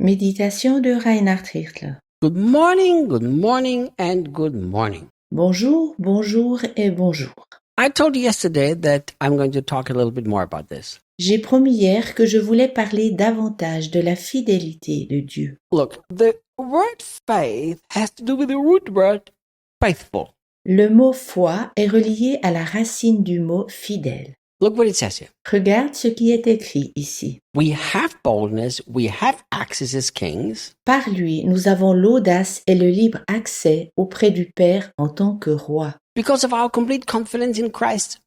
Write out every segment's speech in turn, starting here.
Méditation de Reinhard Hirtler. Good morning, and good morning. Bonjour, bonjour et bonjour. I told you yesterday that I'm going to talk a little bit more about this. J'ai promis hier que je voulais parler davantage de la fidélité de Dieu. Look, the word faith has to do with the root word faithful. Le mot foi est relié à la racine du mot fidèle. Look what it says here. Regarde ce qui est écrit ici. We have boldness, we have access as kings, Par lui, nous avons l'audace et le libre accès auprès du Père en tant que roi. because of our complete confidence in Christ's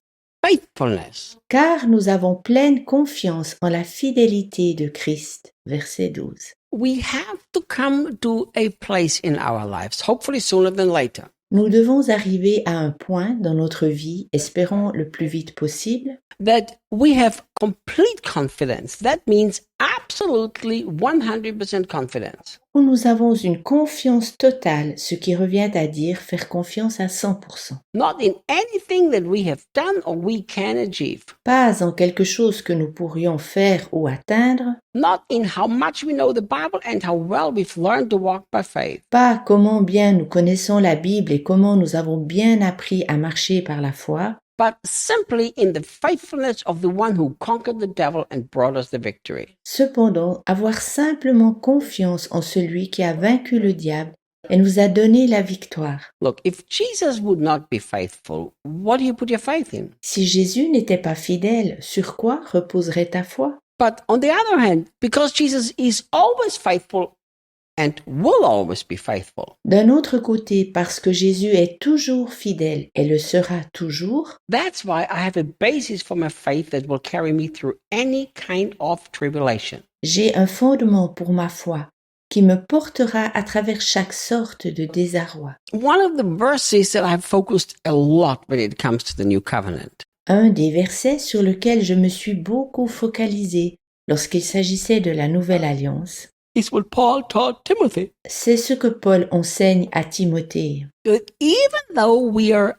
faithfulness. Car nous avons pleine confiance en la fidélité de Christ. Verset 12. We have to come to a place in our lives, hopefully sooner than later, Nous devons arriver à un point dans notre vie, espérons le plus vite possible, that we have complete confidence. That means absolutely 100% confidence. où nous avons une confiance totale, ce qui revient à dire faire confiance à 100%. Not in anything that we have done or we can achieve. Pas en quelque chose que nous pourrions faire ou atteindre, Not in how much we know the Bible and how well we've learned to walk by faith. pas comment bien nous connaissons la Bible et comment nous avons bien appris à marcher par la foi, But simply in the faithfulness of the one who conquered the devil and brought us the victory. cependant avoir simplement confiance en celui qui a vaincu le diable et nous a donné la victoire. Look, if Jesus would not be faithful, what do you put your faith in? Si Jésus n'était pas fidèle, sur quoi reposerait ta foi? But on the other hand, because Jesus is always faithful and will always be faithful, D'un autre côté, parce que Jésus est toujours fidèle et le sera toujours, that's why I have a basis for my faith that will carry me through any kind of tribulation. j'ai un fondement pour ma foi qui me portera à travers chaque sorte de désarroi. One of the verses that I've focused a lot when it comes to the new covenant Un des versets sur lequel je me suis beaucoup focalisé lorsqu'il s'agissait de la Nouvelle Alliance, is what Paul taught Timothy. c'est ce que Paul enseigne à Timothée. That even though we are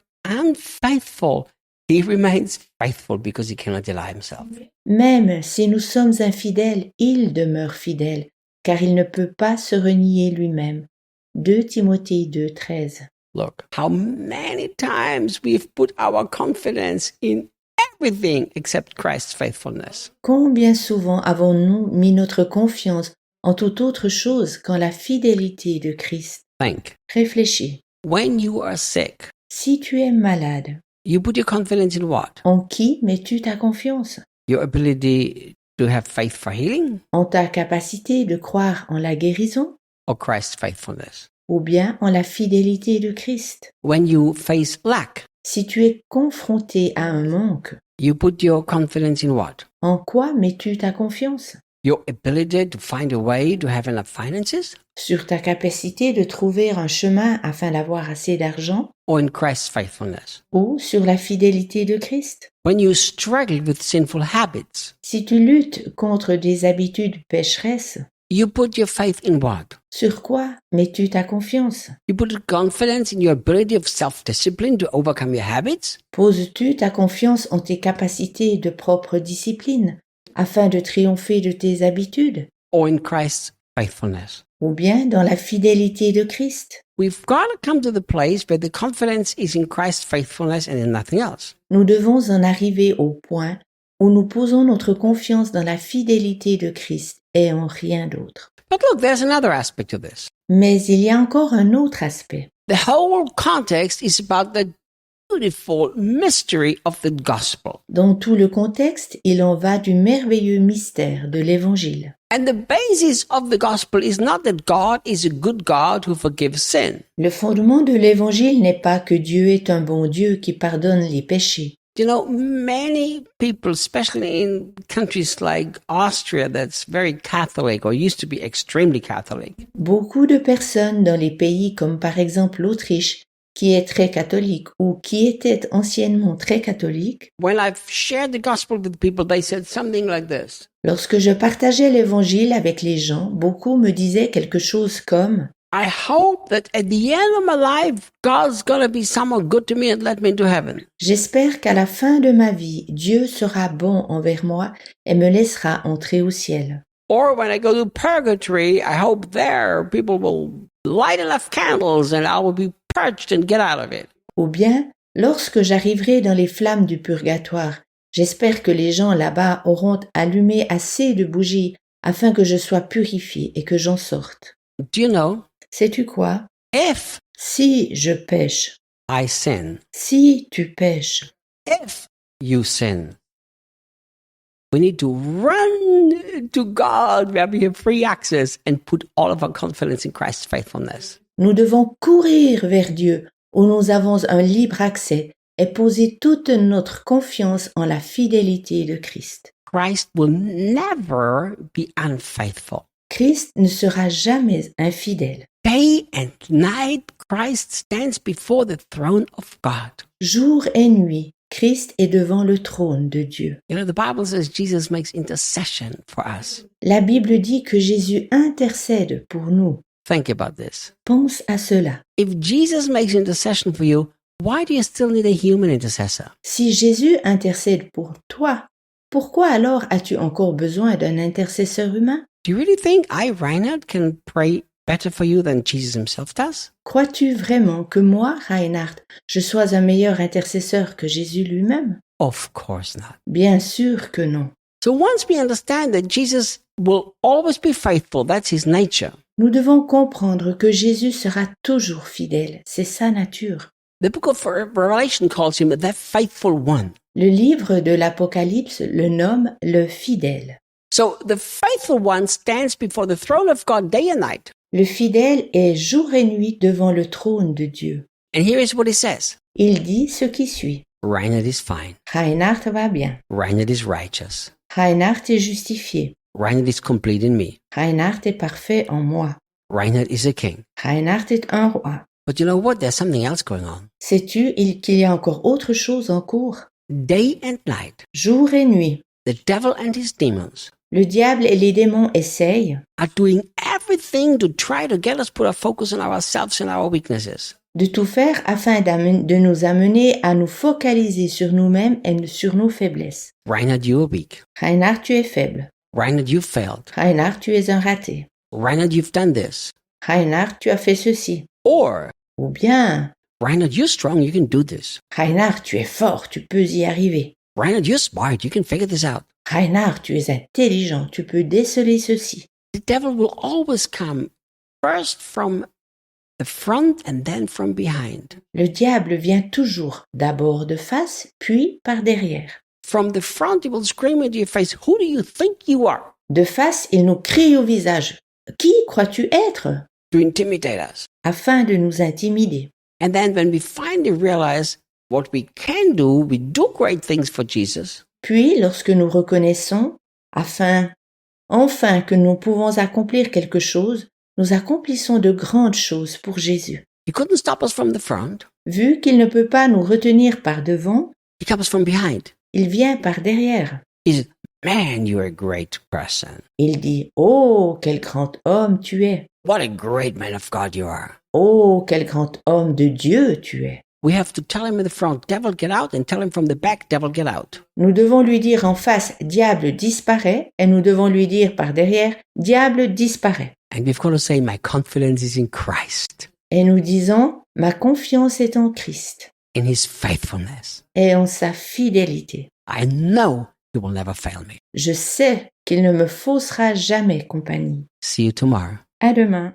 unfaithful, he remains faithful because he cannot deny himself. Même si nous sommes infidèles, il demeure fidèle, car il ne peut pas se renier lui-même. 2 Timothée 2, 13. Look, how many times we've put our confidence in everything except Christ's faithfulness. Combien souvent avons-nous mis notre confiance en toute autre chose qu'en la fidélité de Christ? Think. Réfléchis. When you are sick, Si tu es malade, you put your confidence in what? en qui mets-tu ta confiance? Your ability to have faith for healing En ta capacité de croire en la guérison or Christ's faithfulness? ou bien en la fidélité de Christ? When you face lack, Si tu es confronté à un manque, you put your confidence in what? en quoi mets-tu ta confiance? Your ability to find a way to have enough finances Sur ta capacité de trouver un chemin afin d'avoir assez d'argent or in Christ's faithfulness? ou sur la fidélité de Christ? When you struggle with sinful habits, Si tu luttes contre des habitudes pécheresses, you put your faith in what? sur quoi mets-tu ta confiance? You put confidence in your ability of self-discipline to overcome your habits? Poses-tu ta confiance en tes capacités de propre discipline afin de triompher de tes habitudes Or in Christ's faithfulness? ou bien dans la fidélité de Christ? We've got to come to the place where the confidence is in Christ's faithfulness and in nothing else. Nous devons en arriver au point où nous posons notre confiance dans la fidélité de Christ et en rien d'autre. But look, there's another aspect to this. Mais il y a encore un autre aspect. The whole context is about the beautiful mystery of the gospel. Dans tout le contexte, il en va du merveilleux mystère de l'Évangile. And the basis of the gospel is not that God is a good God who forgives sin. Le fondement de l'Évangile n'est pas que Dieu est un bon Dieu qui pardonne les péchés. You know, many people, especially in countries like Austria, that's very Catholic or used to be extremely Catholic, Beaucoup de personnes dans les pays comme par exemple l'Autriche, qui est très catholique ou qui était anciennement très catholique, when I've shared the gospel with people, they said something like this. lorsque je partageais l'Évangile avec les gens, beaucoup me disaient quelque chose comme I hope that at the end of my life, God's going to be someone good to me and let me into heaven. « J'espère qu'à la fin de ma vie, Dieu sera bon envers moi et me laissera entrer au ciel. » Or when I go to purgatory, I hope there people will light enough candles and I will be purged and get out of it. Ou bien, lorsque j'arriverai dans les flammes du purgatoire, j'espère que les gens là-bas auront allumé assez de bougies afin que je sois purifié et que j'en sorte. Do you know? Sais-tu quoi? If Si je pêche, I sin, si tu pêches, if you sin, we need to run to God where we have free access and put all of our confidence in Christ's faithfulness. nous devons courir vers Dieu où nous avons un libre accès et poser toute notre confiance en la fidélité de Christ. Christ will never be unfaithful. Christ ne sera jamais infidèle. Day and night, Christ stands before the throne of God. Jour et nuit, Christ est devant le trône de Dieu. You know, the Bible says Jesus makes intercession for us. La Bible dit que Jésus intercède pour nous. Think about this. Pense à cela. If Jesus makes intercession for you, why do you still need a human intercessor? Si Jésus intercède pour toi, pourquoi alors as-tu encore besoin d'un intercesseur humain? Do you really think I, Reinhard, can pray better for you than Jesus himself does? Crois-tu vraiment que moi, Reinhard, je sois un meilleur intercesseur que Jésus lui-même? Of course not. Bien sûr que non. So once we understand that Jesus will always be faithful, that's his nature. Nous devons comprendre que Jésus sera toujours fidèle, c'est sa nature. The book of Revelation calls him the faithful one. Le livre de l'Apocalypse le nomme le fidèle. So the faithful one stands before the throne of God day and night. Le fidèle est jour et nuit devant le trône de Dieu. And here is what he says. Il dit ce qui suit. Reinhard is fine. Reinhard va bien. Reinhard is righteous. Reinhard est justifié. Reinhard is complete in me. Reinhard est parfait en moi. Reinhard is a king. Reinhard est un roi. But you know what? There's something else going on. Sais-tu qu'il y a encore autre chose en cours? Day and night, Jour et nuit, the devil and his demons le diable et les démons essayent are doing everything to try to get us put our focus on ourselves and our weaknesses. de tout faire afin de nous amener à nous focaliser sur nous-mêmes et sur nos faiblesses. Reinhard, you are weak. Reinhard, tu es faible. Reinhard, you failed. Reinhard, tu es un raté. Reinhard, you've done this. Reinhard, tu as fait ceci. Or, Ou bien, Reinhard, you're strong, you can do this. Reinhard, tu es fort, tu peux y arriver. Reinhard, you're smart, you can figure this out. Reinhard, tu es intelligent, tu peux déceler ceci. The devil will always come first from the front and then from behind. Le diable vient toujours d'abord de face, puis par derrière. From the front, he will scream into your face, who do you think you are? De face, il nous crie au visage. Qui crois-tu être? To intimidate us. Afin de nous intimider. And then when we finally realize what we can do, we do great things for Jesus. Puis, lorsque nous reconnaissons, enfin que nous pouvons accomplir quelque chose, nous accomplissons de grandes choses pour Jésus. He couldn't stop us from the front. Vu qu'il ne peut pas nous retenir par devant, He comes from behind. il vient par derrière. He says, man, you're a great person. Il dit « Oh, quel grand homme tu es! What a great man of God you are. Oh, quel grand homme de Dieu tu es! » We have to tell him in the front, devil, get out, and tell him from the back, devil, get out. Nous devons lui dire en face « Diable, disparaît » et nous devons lui dire par derrière « Diable, disparaît ». And we've got to say, my confidence is in Christ, Et nous disons « Ma confiance est en Christ in his faithfulness. et en sa fidélité. I know he will never fail me. Je sais qu'il ne me faussera jamais compagnie. See you tomorrow. À demain.